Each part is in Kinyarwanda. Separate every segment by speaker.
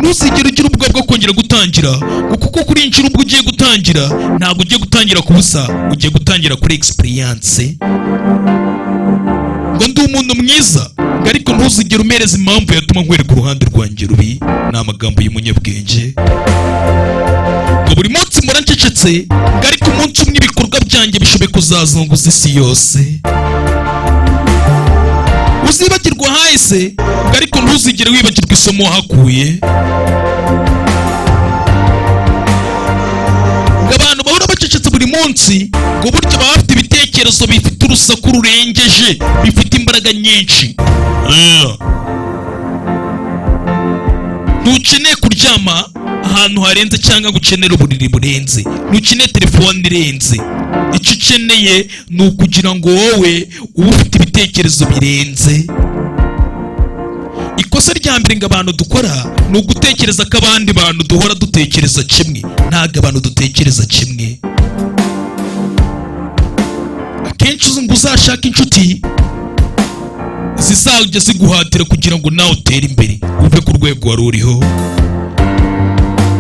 Speaker 1: ntuzigere ugira ubwoba bwo kongera gutangira, kuko kuri inshuro ubwo ugiye gutangira ntabwo ugiye gutangira ku busa, ugiye gutangira kuri experience. Ngo ndi umuntu mwiza, ariko ntuzigere umereza impamvu yatuma nkwereka uruhande rwanjye rubi. Ni amagambo y'umunyabwenge. Ngo buri munsi mpora ncecetse, ariko umunsi umwe ibikorwa byanjye bishoboye kuzazunguza isi yose. Uzibagirwa hahise, ariko ntuzigere wibagirwa isomo wahakuye. Ngo abantu bahora bacecetse buri munsi, ngo buryo baba bafite ibitekerezo bifite urusaku rurengeje, bifite imbaraga nyinshi. Ntukeneye kuryama ahantu harenze cyangwa ngo ukenere uburiri burenze, ntukeneye telefone irenze. Icyo ukeneye ni ukugira ngo wowe ube ufite ibitekerezo birenze. Ikosa rya mbere ngo abantu dukora ni ugutekereza ko abandi bantu duhora dutekereza kimwe. Ntabwo abantu dutekereza kimwe. Akenshi ngo uzashaka inshuti zizajya ziguhatira kugira ngo nawe utere imbere, uve ku rwego wari uriho.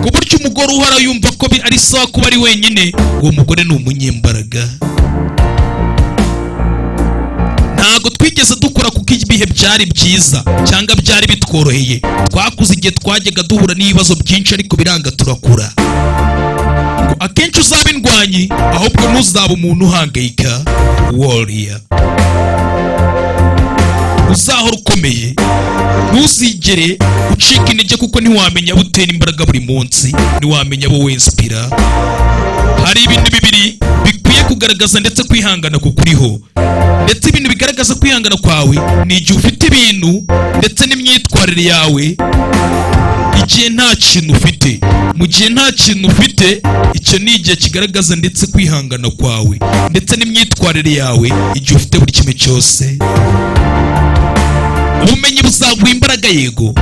Speaker 1: Ku buryo umugore uhora yumva ko ari sawa kuba ari wenyine, uwo mugore ni umunyembaraga. Ntabwo twigeze dukora kuko ibihe byari byiza cyangwa byari bitworoheye. Twakuze igihe twajyaga duhura n'ibibazo byinshi, ariko biranga turakura. Akenshi uzaba indwanyi, ahubwo ntuzaba umuntu uhangayika. Warrior. Uzahora ukomeye, ntuzigere ucika intege, kuko ntiwamenya abo utera imbaraga buri munsi, ntiwamenya abo winspira. Hari ibintu bibiri bikwiye kugaragaza ndetse kwihangana kukuriho. Ndetse ibintu bigaragaza kwihangana kwawe ni igihe ufite ibintu ndetse n'imyitwarire yawe igihe nta kintu ufite. Mu gihe nta kintu ufite, icyo ni igihe kigaragaza ndetse kwihangana kwawe ndetse n'imyitwarire yawe igihe ufite buri kimwe cyose. Ubumenyi buzaguha imbaraga, yego,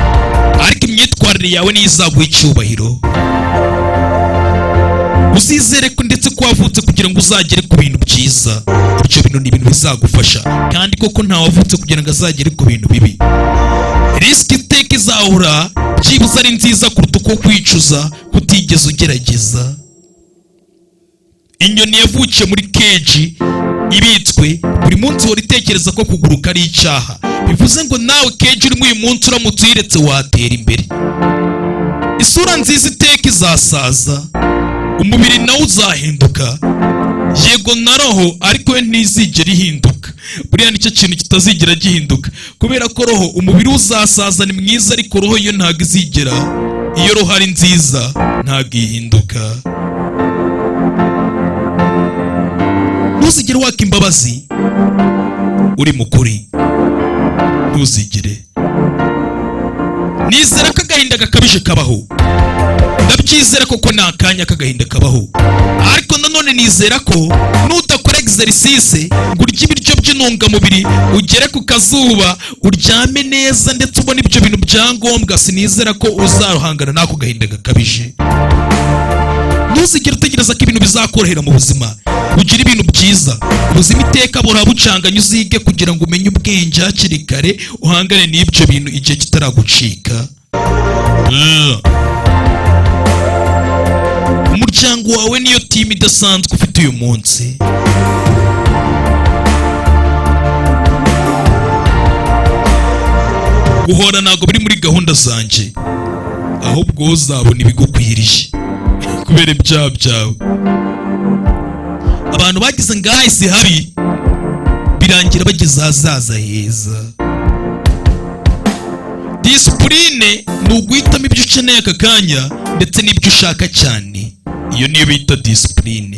Speaker 1: ariko imyitwarire yawe niyo izaguha icyubahiro. Uzizere ko ndetse ko wavutse kugira ngo uzagere ku bintu byiza. Ibyo bintu ni ibintu bizagufasha, kandi koko ntawavutse kugira ngo azagere ku bintu bibi. Risiki iteka izahura byibuze ari nziza kuruta uko kwicuza kutigeze ugerageza. Inyoni yavukiye muri keji ibitswe, buri munsi uhora itekereza ko kuguruka ari icyaha. Bivuze ngo nawe keji urimo uyu munsi uramutse uyiretse watera imbere. Isura nziza iteka izasaza, umubiri nawe uzahinduka, yego na roho, ariko we ntizigera ihinduka. Buriya nicyo kintu kitazigera gihinduka, kubera ko roho, umubiri uzasaza ni mwiza, ariko roho yo ntabwo izigera. Iyo roho ari nziza ntabwo ihinduka. Ntuzigere waka imbabazi uri mukuri, ntuzigere. Nizera ko agahinda gakabije kabaho, ndabyizera koko ni akanya k'agahinda kabaho, ariko nanone nizera ko nudakora exercise ngo urye ibiryo by'intungamubiri, ugere ku kazuba, uryame neza ndetse ubone ibyo bintu byangombwa, sinizera ko uzaruhangana n'ako gahinda gakabije. Ntuzigere utegereza ko ibintu bizakorohera mu buzima. Ugira ibintu byiza, ubuzima iteka bora bucanganye, uzige kugira ngo umenye ubwenge hakiri kare, uhangane n'ibyo bintu igihe kitaragucika. Umuryango wawe niyo timu idasanzwe ufite uyu munsi. Guhora ntabwo biri muri gahunda zanjye, ahubwo uzabona ibigukwiriye kubera ibyaha byawe. Abantu bagize ngahise habi birangira bageze ahazaza heza. Disipurine ni uguhitamo ibyo ukeneye aka kanya ndetse n'ibyo ushaka cyane. Iyo niyo bita disipurine.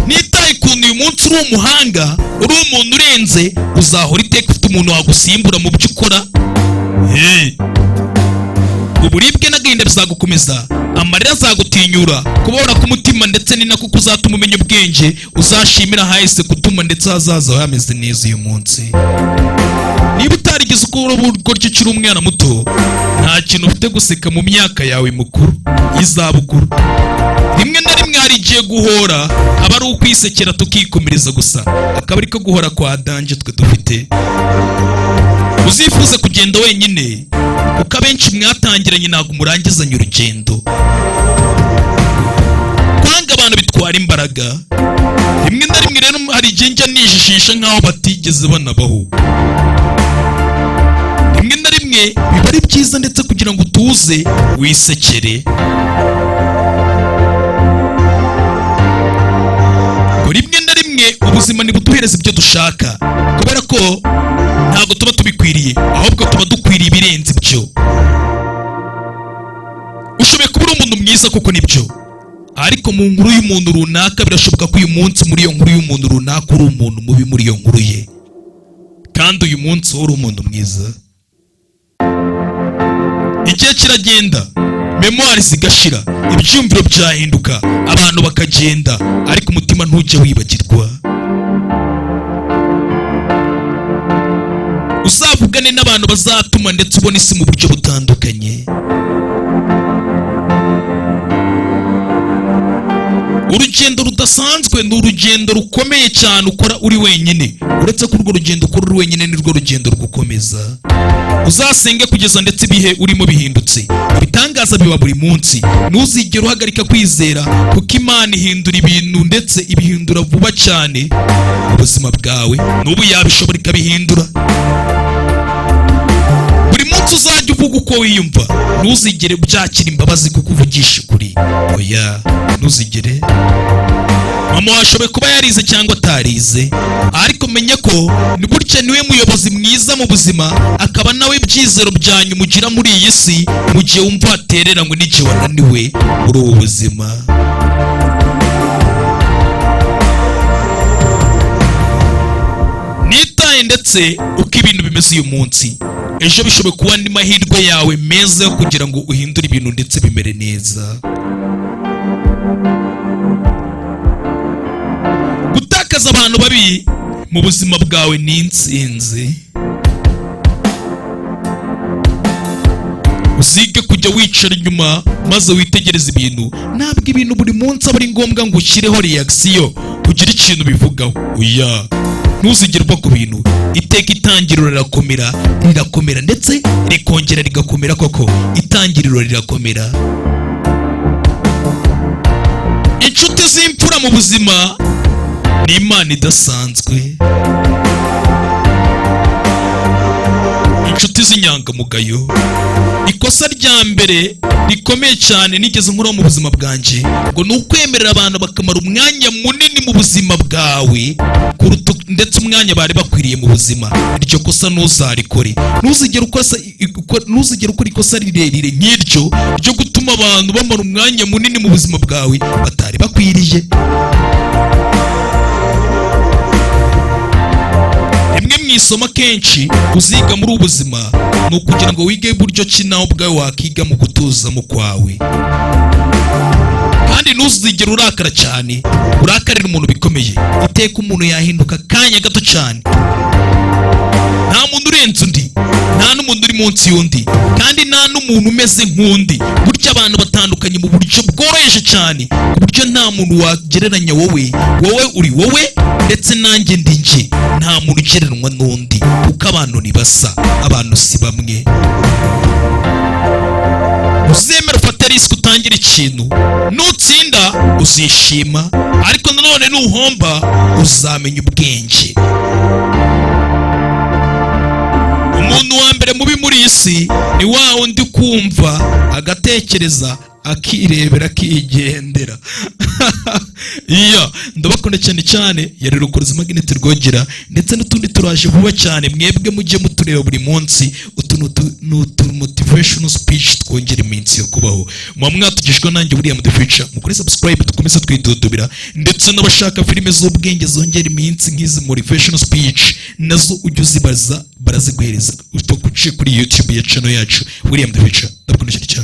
Speaker 1: Nitaye ukuntu uyu munsi uri umuhanga, uri umuntu urenze, uzahora iteka ufite umuntu wagusimbura mu byo ukora. Uburibwe n'agahinda bizagukomeza, amarira azagutinyura, kubabara k'umutima ndetse ni nako kuzatuma umenya ubwenge. Uzashimira hahise gutuma ndetse hazaza hameze neza uyu munsi. Niba utarigeze ukora uburyo ukiri umwana muto, nta kintu ufite guseka mu myaka yawe mukuru y'izabukuru. Rimwe na rimwe hari igihe guhora aba ari ukwisekera tukikomereza gusa, akaba ari ko guhora kwa danje twe dufite. uzifuze kugenda wenyine kuko abenshi mwatangiranye ntabwo murangizanye urugendo. Kwanga abantu bitwara imbaraga. Rimwe na rimwe rero hari igihe njya nijijisha nk'aho batigeze banabaho. Rimwe na rimwe biba ari byiza ndetse kugira ngo utuze wisekere. Rimwe na rimwe ubuzima ntibuduhereza ibyo dushaka kubera ko ntabwo tuba tubikwiriye, ahubwo tuba dukwiriye ibirenze ibyo. Ushoboye kuba uri umuntu mwiza kuko nibyo, ariko mu nkuru y'umuntu runaka birashoboka ko uyu munsi muri iyo nkuru y'umuntu runaka uri umuntu mubi muri iyo nkuru ye, kandi uyu munsi uri umuntu mwiza. Igihe kiragenda, memwari zigashira, ibyumviro byahinduka, abantu bakagenda, ariko umutima ntujye wibagirwa. Uzavugane n'abantu bazatuma ndetse ubona isi mu buryo butandukanye. Urugendo rudasanzwe ni urugendo rukomeye cyane ukora uri wenyine, uretse ko urwo rugendo ukora uri wenyine nirwo rugendo rugukomeza. Uzasenge kugeza ndetse ibihe urimo bihindutse. Ibitangaza biba buri munsi. Ntuzigere uhagarika kwizera kuko Imana ihindura ibintu ndetse ibihindura vuba cyane. Ubuzima bwawe n'ubu yabishobora ikabihindura. Buri munsi uzajya uvuga uko wiyumva. Ntuzigere ubyakira imbabazi kuko uvugisha ukuri. Oya, ntuzigere. Mama washoboye kuba yarize cyangwa atarize, ariko menya ko ni burya niwe muyobozi mwiza mu buzima, akaba nawe byizero byanyu mugira muri iyi si mu gihe wumva watereranywe n'igihe wananiwe muri ubu buzima. Nitaye ndetse uko ibintu bimeze uyu munsi, ejo bishoboye kuba andi mahirwe yawe meza yo kugira ngo uhindure ibintu ndetse bimere neza. Gutakaza abantu babi mu buzima bwawe ni intsinzi. Uzige kujya wicara inyuma maze witegereza ibintu. Ntabwo ibintu buri munsi aba ari ngombwa ngo ushyireho reaction kugira ikintu bivugaho. Oya, ntuzigere uva ku bintu. Iteka itangiriro rirakomera ndetse rikongera rigakomera koko. Itangiriro rirakomera. Inshuti z'imfura mu buzima ni Imana idasanzwe. Inshuti z'inyangamugayo. Ikosa rya mbere rikomeye cyane nigeze nkora mu buzima bwanjye ngo ni ukwemerera abantu bakamara umwanya munini mu buzima bwawe kuruta ndetse umwanya bari bakwiriye mu buzima. Iryo kosa ntuzarikore. Ntuzigere ukora ikosa rirerire nk'iryo ryo gutuma abantu bamara umwanya munini mu buzima bwawe batari bakwiriye. Rimwe mu isomo kenshi uziga muri ubu buzima ni ukugira ngo wige buryo ki nawe ubwawe wakiga mu gutuzamo kwawe. Kandi ntuzigere urakara cyane, urakarira umuntu bikomeye. Iteka umuntu yahinduka kanya gato cyane. Nta muntu urenze undi, nta n'umuntu uri munsi y'undi, kandi nta n'umuntu umeze nk'undi. Burya abantu batandukanye mu buryo bworoheje cyane ku buryo nta muntu wagereranya wowe uri wowe ndetse nanjye ndi njye. Nta muntu ugereranywa n'undi kuko abantu ntibasa, abantu si bamwe. Uzemera ufate risiko utangira ikintu, nutsinda uzishima, ariko nanone nuhomba uzamenya ubwenge. Umuntu wa mbere mubi muri iyi si ni wa wundi kumva agatekereza akirebera akigendera. Iya, ndabakunda cyane cyane. Yari Rukuruzi Magneti Rwogera ndetse n'utundi turaje vuba cyane. Mwebwe mujye mutureba buri munsi. Utu motivational speech twongera iminsi yo kubaho. Mwatugishwa nanjye buriya the future. Mukore subscribe tukomeze twidudubira, ndetse n'abashaka filime z'ubwenge zongera iminsi nk'izi motivational speech nazo ujye uzibaza baraziguhereza. Upfa kuciye kuri YouTube ya channel yacu William the Future. Ndabakunda cyane.